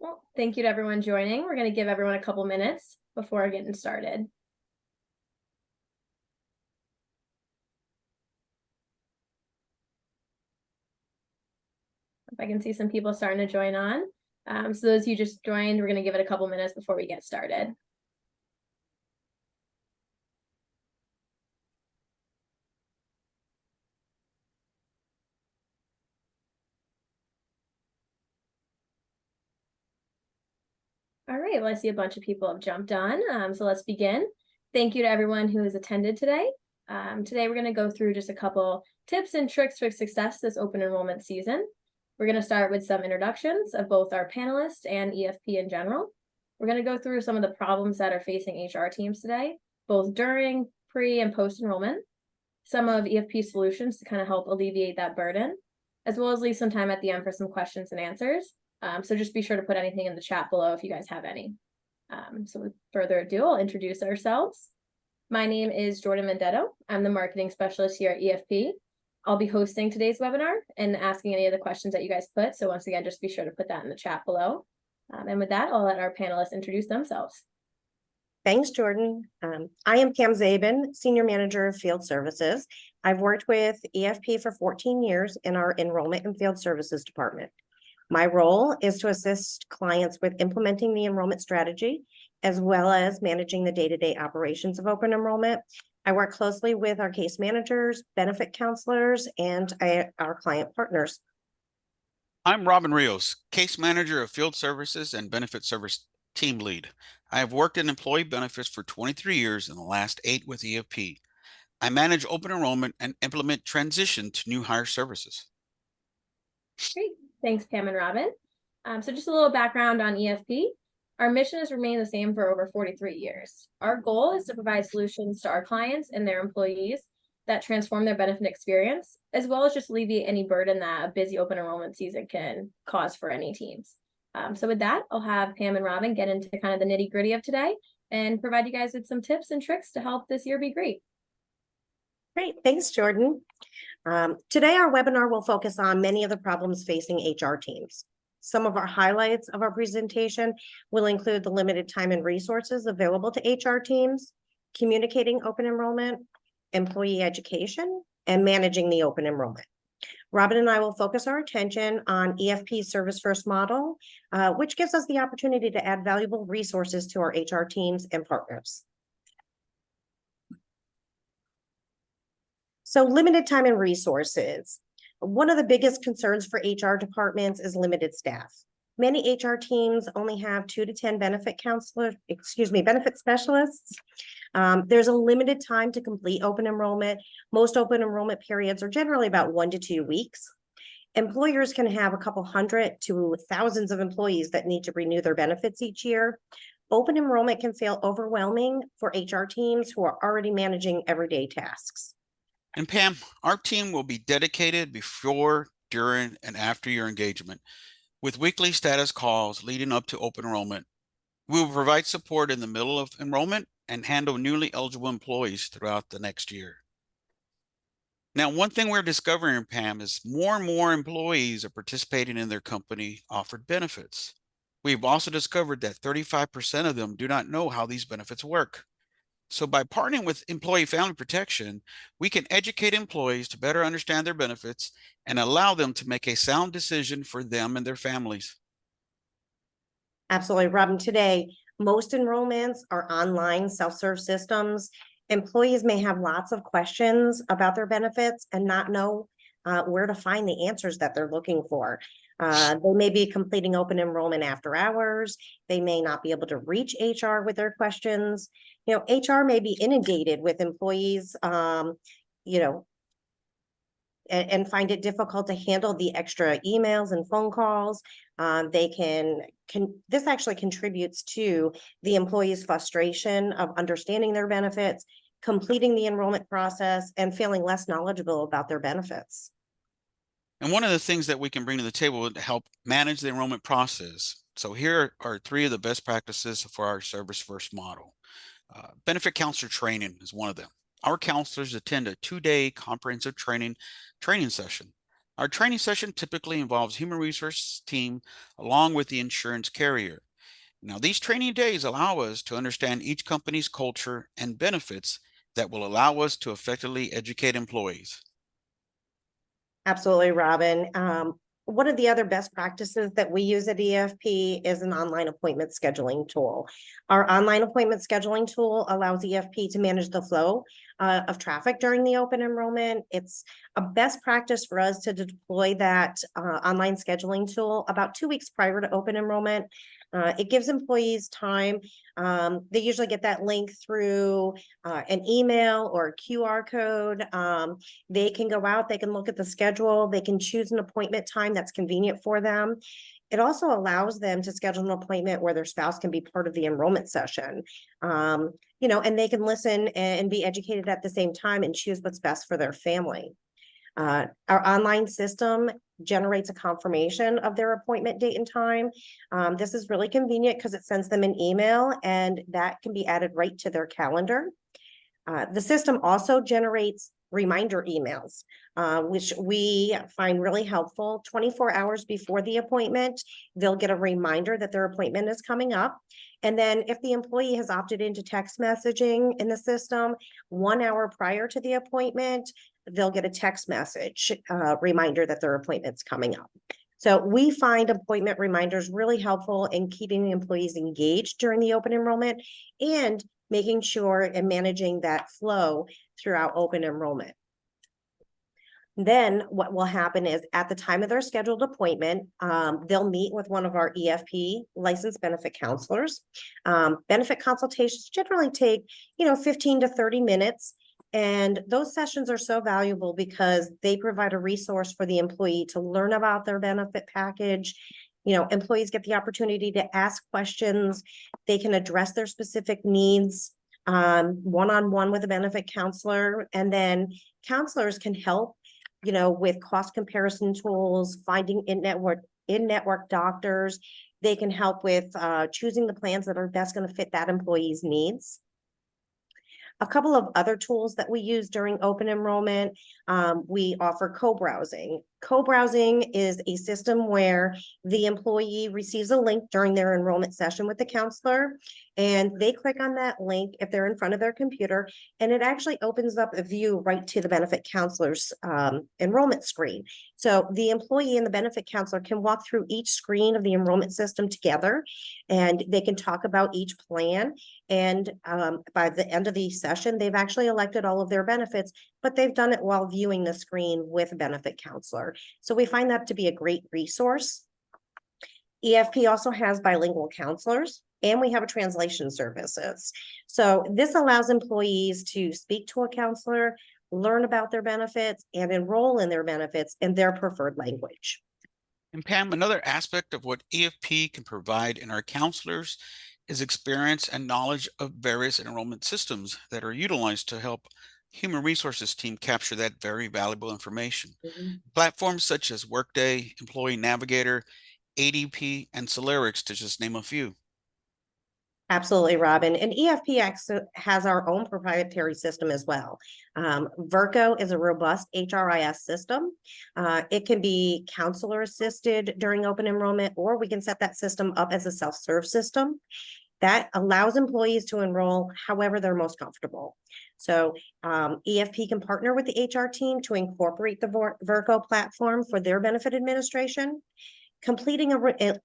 Well, thank you to everyone joining. We're going to give everyone a couple minutes before getting started. If I can see some people starting to join on. So those who just joined, we're going to give it a couple minutes before we get started. All right, well, I see a bunch of people have jumped on, so let's begin. Thank you to everyone who has attended today. Today, we're going to go through just a couple tips and tricks for success this open enrollment season. We're going to start with some introductions of both our panelists and EFP in general. We're going to go through some of the problems that are facing HR teams today, both during, pre, and post-enrollment, some of EFP solutions to kind of help alleviate that burden, as well as leave some time at the end for some questions and answers. So just be sure to put anything in the chat below if you guys have any. So with further ado, I'll introduce ourselves. My name is Jordan Mendetto. I'm the marketing specialist here at EFP. I'll be hosting today's webinar and asking any of the questions that you guys put. So once again, just be sure to put that in the chat below. And with that, I'll let our panelists introduce themselves. Thanks, Jordan. I am Pam Zabin, Senior Manager of Field Services. I've worked with EFP for 14 years in our Enrollment and Field Services Department. My role is to assist clients with implementing the enrollment strategy, as well as managing the day-to-day operations of open enrollment. I work closely with our case managers, benefit counselors, and our client partners. I'm Robin Rios, Case Manager of Field Services and Benefit Service Team Lead. I have worked in employee benefits for 23 years and the last 8 with EFP. I manage open enrollment and implement transition to new hire services. Great. Thanks, Pam and Robin. So just a little background on EFP. Our mission has remained the same for over 43 years. Our goal is to provide solutions to our clients and their employees that transform their benefit experience, as well as just alleviate any burden that a busy open enrollment season can cause for any teams. So with that, I'll have Pam and Robin get into kind of the nitty-gritty of today and provide you guys with some tips and tricks to help this year be great. Great, thanks, Jordan. Today, our webinar will focus on many of the problems facing HR teams. Some of our highlights of our presentation will include the limited time and resources available to HR teams, communicating open enrollment, employee education, and managing the open enrollment. Robin and I will focus our attention on EFP's Service First model, which gives us the opportunity to add valuable resources to our HR teams and partners. So limited time and resources. One of the biggest concerns for HR departments is limited staff. Many HR teams only have 2 to 10 benefit specialists. There's a limited time to complete open enrollment. Most open enrollment periods are generally about 1 to 2 weeks. Employers can have a couple hundred to thousands of employees that need to renew their benefits each year. Open enrollment can feel overwhelming for HR teams who are already managing everyday tasks. And Pam, our team will be dedicated before, during, and after your engagement with weekly status calls leading up to open enrollment. We will provide support in the middle of enrollment and handle newly eligible employees throughout the next year. Now, one thing we're discovering, Pam, is more and more employees are participating in their company offered benefits. We've also discovered that 35% of them do not know how these benefits work. So by partnering with Employee Family Protection, we can educate employees to better understand their benefits and allow them to make a sound decision for them and their families. Absolutely, Robin. Today, most enrollments are online self-serve systems. Employees may have lots of questions about their benefits and not know where to find the answers that they're looking for. They may be completing open enrollment after hours. They may not be able to reach HR with their questions. HR may be inundated with employees, and find it difficult to handle the extra emails and phone calls. This actually contributes to the employee's frustration of understanding their benefits, completing the enrollment process, and feeling less knowledgeable about their benefits. And one of the things that we can bring to the table to help manage the enrollment process. So here are 3 of the best practices for our Service First model. Benefit counselor training is one of them. Our counselors attend a 2-day comprehensive training session. Our training session typically involves human resources team along with the insurance carrier. Now, these training days allow us to understand each company's culture and benefits that will allow us to effectively educate employees. Absolutely, Robin. One of the other best practices that we use at EFP is an online appointment scheduling tool. Our online appointment scheduling tool allows EFP to manage the flow of traffic during the open enrollment. It's a best practice for us to deploy that online scheduling tool about 2 weeks prior to open enrollment. It gives employees time. They usually get that link through an email or a QR code. They can go out, they can look at the schedule, they can choose an appointment time that's convenient for them. It also allows them to schedule an appointment where their spouse can be part of the enrollment session. And they can listen and be educated at the same time and choose what's best for their family. Our online system generates a confirmation of their appointment date and time. This is really convenient because it sends them an email and that can be added right to their calendar. The system also generates reminder emails, which we find really helpful. 24 hours before the appointment, they'll get a reminder that their appointment is coming up. And then if the employee has opted into text messaging in the system, 1 hour prior to the appointment, they'll get a text message reminder that their appointment's coming up. So we find appointment reminders really helpful in keeping the employees engaged during the open enrollment and making sure and managing that flow throughout open enrollment. Then what will happen is at the time of their scheduled appointment, they'll meet with one of our EFP licensed benefit counselors. Benefit consultations generally take, 15 to 30 minutes. And those sessions are so valuable because they provide a resource for the employee to learn about their benefit package. Employees get the opportunity to ask questions. They can address their specific needs one-on-one with a benefit counselor. And then counselors can help, with cost comparison tools, finding in-network doctors. They can help with choosing the plans that are best going to fit that employee's needs. A couple of other tools that we use during open enrollment, we offer co-browsing. Co-browsing is a system where the employee receives a link during their enrollment session with the counselor, and they click on that link if they're in front of their computer, and it actually opens up a view right to the benefit counselor's enrollment screen. So the employee and the benefit counselor can walk through each screen of the enrollment system together, and they can talk about each plan. And by the end of the session, they've actually elected all of their benefits, but they've done it while viewing the screen with a benefit counselor. So we find that to be a great resource. EFP also has bilingual counselors, and we have a translation services. So this allows employees to speak to a counselor, learn about their benefits, and enroll in their benefits in their preferred language. And Pam, another aspect of what EFP can provide in our counselors is experience and knowledge of various enrollment systems that are utilized to help human resources team capture that very valuable information. Platforms such as Workday, Employee Navigator, ADP, and Celerix, to just name a few. Absolutely, Robin. And EFP has our own proprietary system as well. Virco is a robust HRIS system. It can be counselor assisted during open enrollment, or we can set that system up as a self-serve system that allows employees to enroll however they're most comfortable. So EFP can partner with the HR team to incorporate the Virco platform for their benefit administration. Completing enrollment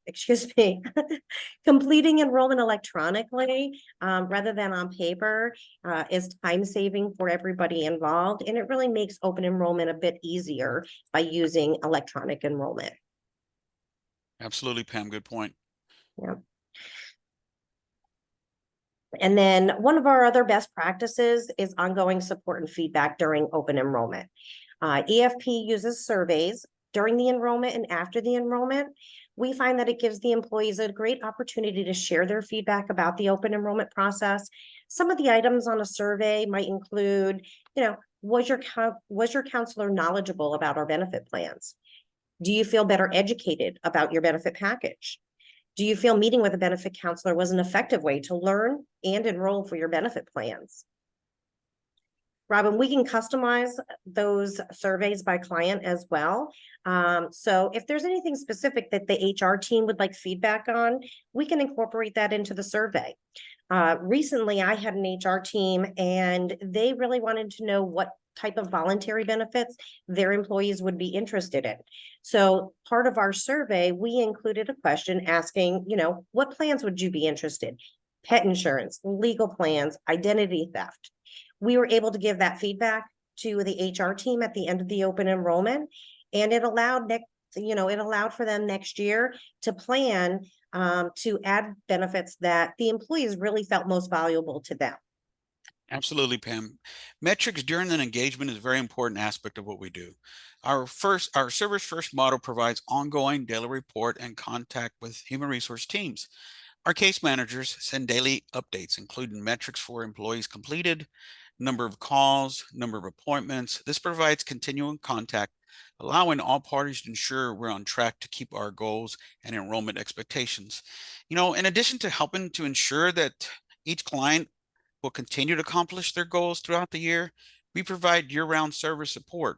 electronically rather than on paper is time saving for everybody involved, and it really makes open enrollment a bit easier by using electronic enrollment. Absolutely, Pam. Good point. Yeah. And then one of our other best practices is ongoing support and feedback during open enrollment. EFP uses surveys during the enrollment and after the enrollment. We find that it gives the employees a great opportunity to share their feedback about the open enrollment process. Some of the items on a survey might include, was your counselor knowledgeable about our benefit plans? Do you feel better educated about your benefit package? Do you feel meeting with a benefit counselor was an effective way to learn and enroll for your benefit plans? Robin, we can customize those surveys by client as well. So if there's anything specific that the HR team would like feedback on, we can incorporate that into the survey. Recently, I had an HR team and they really wanted to know what type of voluntary benefits their employees would be interested in. So part of our survey, we included a question asking, what plans would you be interested? Pet insurance, legal plans, identity theft. We were able to give that feedback to the HR team at the end of the open enrollment, and it allowed for them next year to plan to add benefits that the employees really felt most valuable to them. Absolutely, Pam. Metrics during an engagement is a very important aspect of what we do. Our service first model provides ongoing daily report and contact with human resource teams. Our case managers send daily updates, including metrics for employees completed, number of calls, number of appointments. This provides continuing contact, allowing all parties to ensure we're on track to keep our goals and enrollment expectations. In addition to helping to ensure that each client will continue to accomplish their goals throughout the year, we provide year-round service support.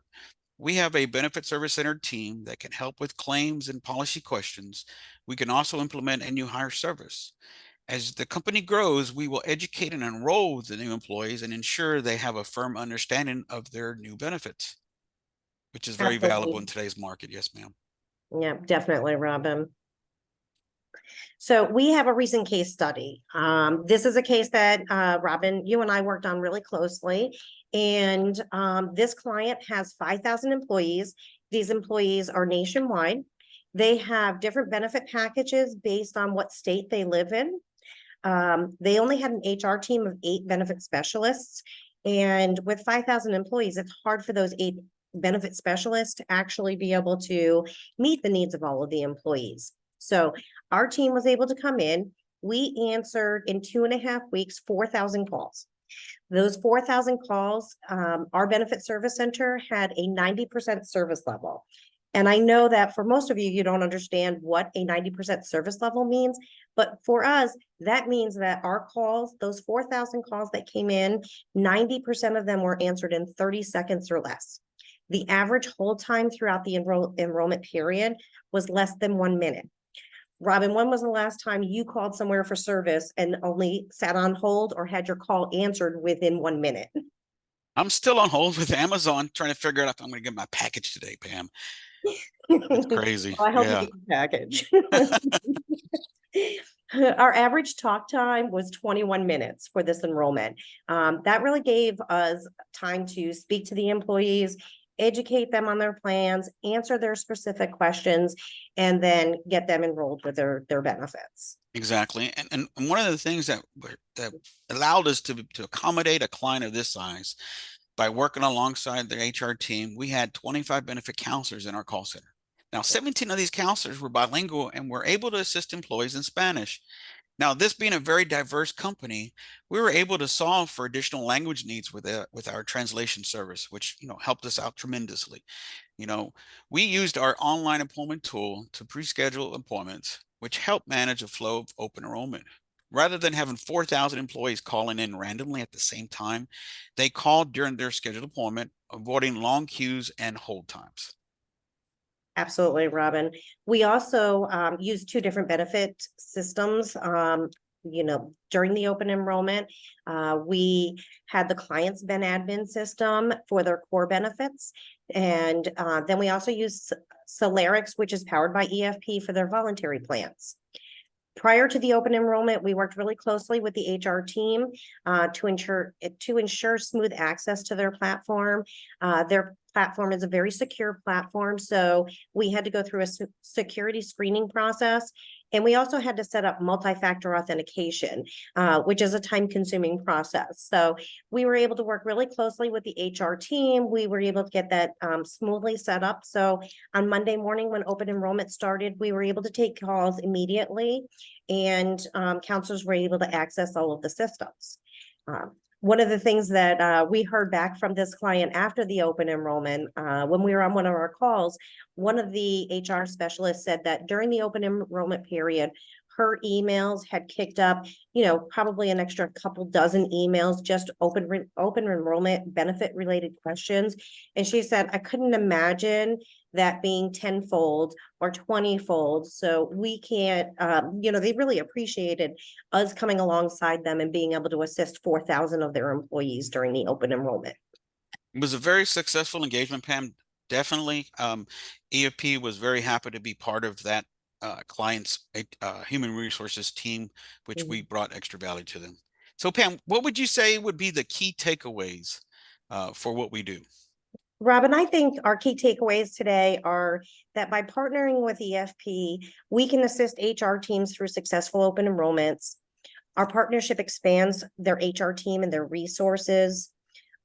We have a benefit service center team that can help with claims and policy questions. We can also implement a new hire service. As the company grows, we will educate and enroll the new employees and ensure they have a firm understanding of their new benefits, which is very valuable in today's market. Yes, ma'am. Yeah, definitely, Robin. So we have a recent case study. This is a case that Robin, you and I worked on really closely. And this client has 5,000 employees. These employees are nationwide. They have different benefit packages based on what state they live in. They only had an HR team of 8 benefit specialists. And with 5,000 employees, it's hard for those 8 benefit specialists to actually be able to meet the needs of all of the employees. So our team was able to come in. We answered in 2.5 weeks, 4,000 calls. Those 4,000 calls, our benefit service center had a 90% service level. And I know that for most of you, you don't understand what a 90% service level means. But for us, that means that our calls, those 4,000 calls that came in, 90% of them were answered in 30 seconds or less. The average hold time throughout the enrollment period was less than 1 minute. Robin, when was the last time you called somewhere for service and only sat on hold or had your call answered within 1 minute? I'm still on hold with Amazon trying to figure out if I'm going to get my package today, Pam. It's crazy. Well, I hope you get your package. Our average talk time was 21 minutes for this enrollment. That really gave us time to speak to the employees, educate them on their plans, answer their specific questions, and then get them enrolled with their benefits. Exactly. And one of the things that allowed us to accommodate a client of this size, by working alongside the HR team, we had 25 benefit counselors in our call center. Now, 17 of these counselors were bilingual and were able to assist employees in Spanish. Now, this being a very diverse company, we were able to solve for additional language needs with our translation service, which helped us out tremendously. We used our online appointment tool to pre-schedule appointments, which helped manage a flow of open enrollment. Rather than having 4,000 employees calling in randomly at the same time, they called during their scheduled appointment, avoiding long queues and hold times. Absolutely, Robin. We also use 2 different benefit systems. During the open enrollment, we had the client's Ben admin system for their core benefits. And then we also use Celerix, which is powered by EFP for their voluntary plans. Prior to the open enrollment, we worked really closely with the HR team to ensure smooth access to their platform. Their platform is a very secure platform, so we had to go through a security screening process. And we also had to set up multi-factor authentication, which is a time-consuming process. So we were able to work really closely with the HR team. We were able to get that smoothly set up. So on Monday morning, when open enrollment started, we were able to take calls immediately, and counselors were able to access all of the systems. One of the things that we heard back from this client after the open enrollment, when we were on one of our calls, one of the HR specialists said that during the open enrollment period, her emails had kicked up, probably an extra couple dozen emails, just open enrollment benefit related questions. And she said, I couldn't imagine that being tenfold or 20-fold. So we can't, they really appreciated us coming alongside them and being able to assist 4,000 of their employees during the open enrollment. It was a very successful engagement, Pam. Definitely. EFP was very happy to be part of that client's human resources team, which we brought extra value to them. So Pam, what would you say would be the key takeaways for what we do? Robin, I think our key takeaways today are that by partnering with EFP, we can assist HR teams through successful open enrollments. Our partnership expands their HR team and their resources.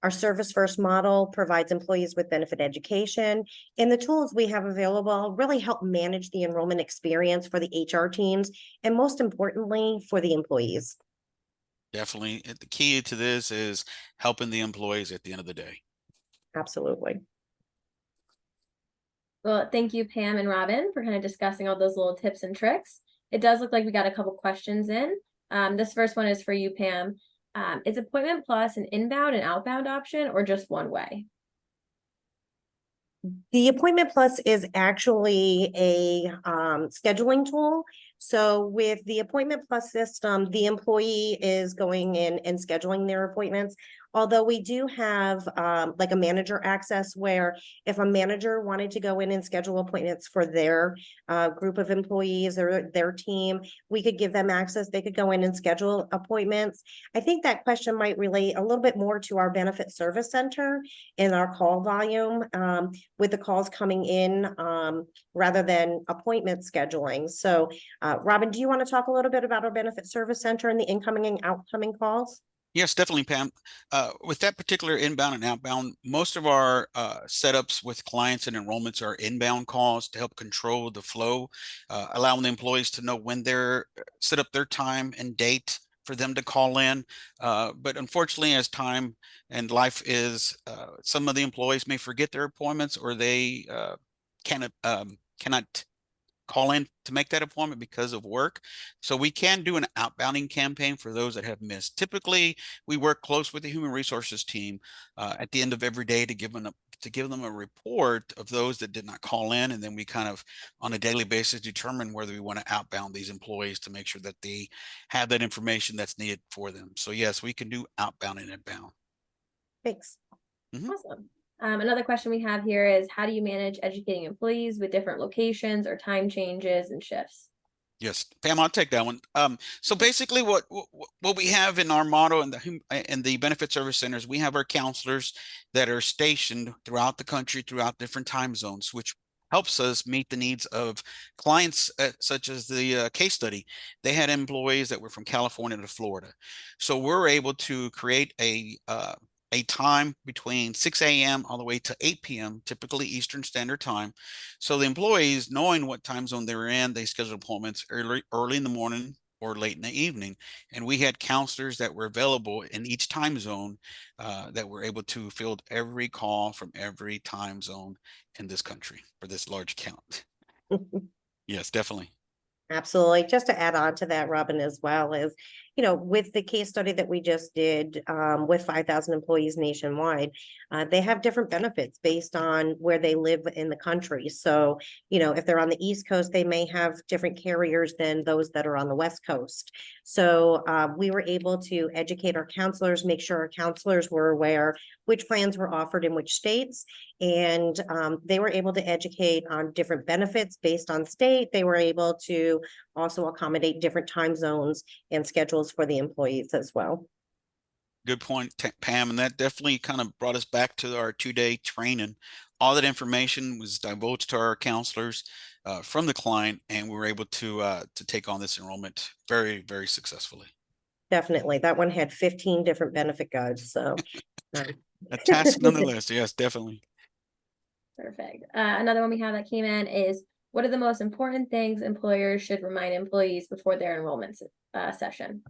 Our service first model provides employees with benefit education, and the tools we have available really help manage the enrollment experience for the HR teams, and most importantly, for the employees. Definitely. The key to this is helping the employees at the end of the day. Absolutely. Well, thank you, Pam and Robin, for kind of discussing all those little tips and tricks. It does look like we got a couple questions in. This first one is for you, Pam. Is Appointment Plus an inbound and outbound option or just one way? The Appointment Plus is actually a scheduling tool. So with the Appointment Plus system, the employee is going in and scheduling their appointments. Although we do have like a manager access where if a manager wanted to go in and schedule appointments for their group of employees or their team, we could give them access. They could go in and schedule appointments. I think that question might relate a little bit more to our benefit service center in our call volume with the calls coming in rather than appointment scheduling. So Robin, do you want to talk a little bit about our benefit service center and the incoming and outcoming calls? Yes, definitely, Pam. With that particular inbound and outbound, most of our setups with clients and enrollments are inbound calls to help control the flow, allowing the employees to know when they're set up their time and date for them to call in. But unfortunately, as time and life is, some of the employees may forget their appointments or they cannot call in to make that appointment because of work. So we can do an outbounding campaign for those that have missed. Typically, we work close with the human resources team at the end of every day to give them a report of those that did not call in, and then we kind of on a daily basis determine whether we want to outbound these employees to make sure that they have that information that's needed for them. So yes, we can do outbound and inbound. Thanks. Awesome. Another question we have here is, how do you manage educating employees with different locations or time changes and shifts? Yes, Pam, I'll take that one. So basically what we have in our model in the benefit service centers, we have our counselors that are stationed throughout the country, throughout different time zones, which helps us meet the needs of clients such as the case study. They had employees that were from California to Florida. So we're able to create a time between 6 a.m. all the way to 8 p.m., typically Eastern Standard Time. So the employees, knowing what time zone they were in, they scheduled appointments early in the morning or late in the evening. And we had counselors that were available in each time zone that were able to field every call from every time zone in this country for this large count. Yes, definitely. Absolutely. Just to add on to that, Robin, as well is, with the case study that we just did with 5,000 employees nationwide, they have different benefits based on where they live in the country. So, if they're on the East Coast, they may have different carriers than those that are on the West Coast. So we were able to educate our counselors, make sure our counselors were aware which plans were offered in which states. And they were able to educate on different benefits based on state. They were able to also accommodate different time zones and schedules for the employees as well. Good point, Pam. And that definitely kind of brought us back to our 2-day training. All that information was divulged to our counselors from the client, and we were able to take on this enrollment very, very successfully. Definitely. That one had 15 different benefit guides. So a task nonetheless. Yes, definitely. Perfect. Another one we have that came in is, what are the most important things employers should remind employees before their enrollment session?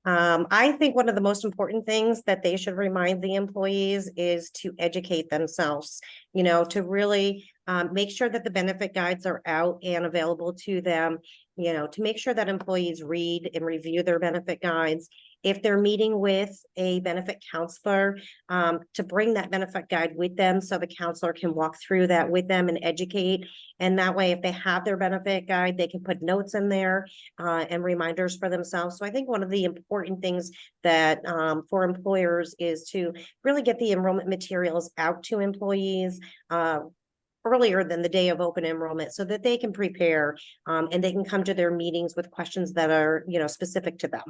I think one of the most important things that they should remind the employees is to educate themselves, to really Make sure that the benefit guides are out and available to them, to make sure that employees read and review their benefit guides. If they're meeting with a benefit counselor, to bring that benefit guide with them so the counselor can walk through that with them and educate. And that way, if they have their benefit guide, they can put notes in there and reminders for themselves. So I think one of the important things that for employers is to really get the enrollment materials out to employees earlier than the day of open enrollment so that they can prepare and they can come to their meetings with questions that are, specific to them.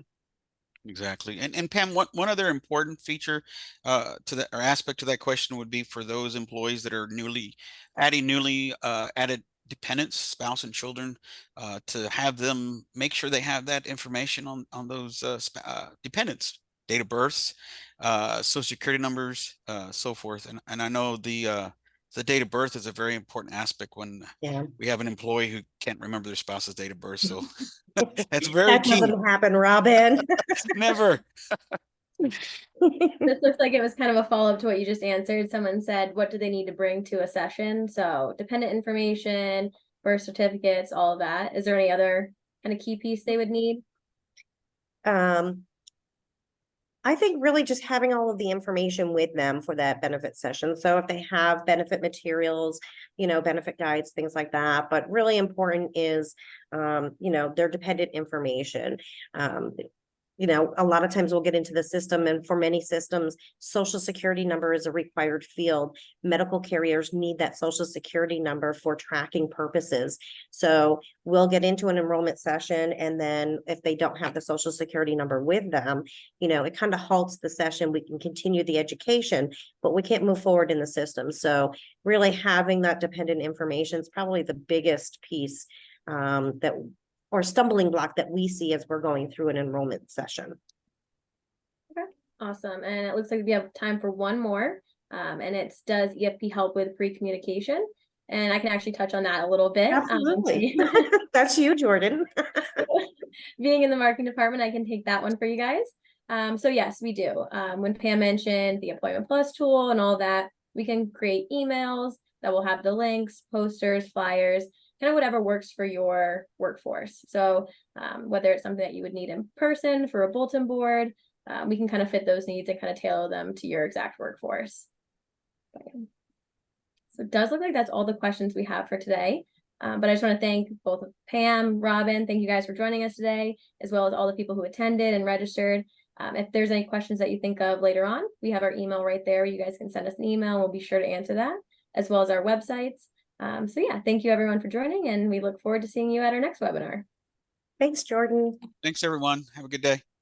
Exactly. And Pam, one other important feature to that or aspect to that question would be for those employees that are newly added dependents, spouse and children, to have them make sure they have that information on those dependents, date of births, social security numbers, so forth. And I know the date of birth is a very important aspect when we have an employee who can't remember their spouse's date of birth. So that's very That key. doesn't happen, Robin. Never. This looks like it was kind of a follow-up to what you just answered. Someone said, what do they need to bring to a session? So dependent information, birth certificates, all of that. Is there any other kind of key piece they would need? I think really just having all of the information with them for that benefit session. So if they have benefit materials, benefit guides, things like that, but really important is, their dependent information. A lot of times we'll get into the system, and for many systems, social security number is a required field. Medical carriers need that social security number for tracking purposes. So we'll get into an enrollment session, and then if they don't have the social security number with them, it kind of halts the session. We can continue the education, but we can't move forward in the system. So really having that dependent information is probably the biggest piece or stumbling block that we see as we're going through an enrollment session. Okay, awesome. And it looks like we have time for one more. And it's does EFP help with pre-communication? And I can actually touch on that a little bit. Absolutely. That's you, Jordan. Being in the marketing department, I can take that one for you guys. So yes, we do. When Pam mentioned the Employment Plus tool and all that, we can create emails that will have the links, posters, flyers, kind of whatever works for your workforce. So whether it's something that you would need in person for a bulletin board, we can kind of fit those needs and kind of tailor them to your exact workforce. So it does look like that's all the questions we have for today. But I just want to thank both Pam, Robin, thank you guys for joining us today, as well as all the people who attended and registered. If there's any questions that you think of later on, we have our email right there. You guys can send us an email and we'll be sure to answer that, as well as our websites. So yeah, thank you everyone for joining, and we look forward to seeing you at our next webinar. Thanks, Jordan. Thanks, everyone. Have a good day.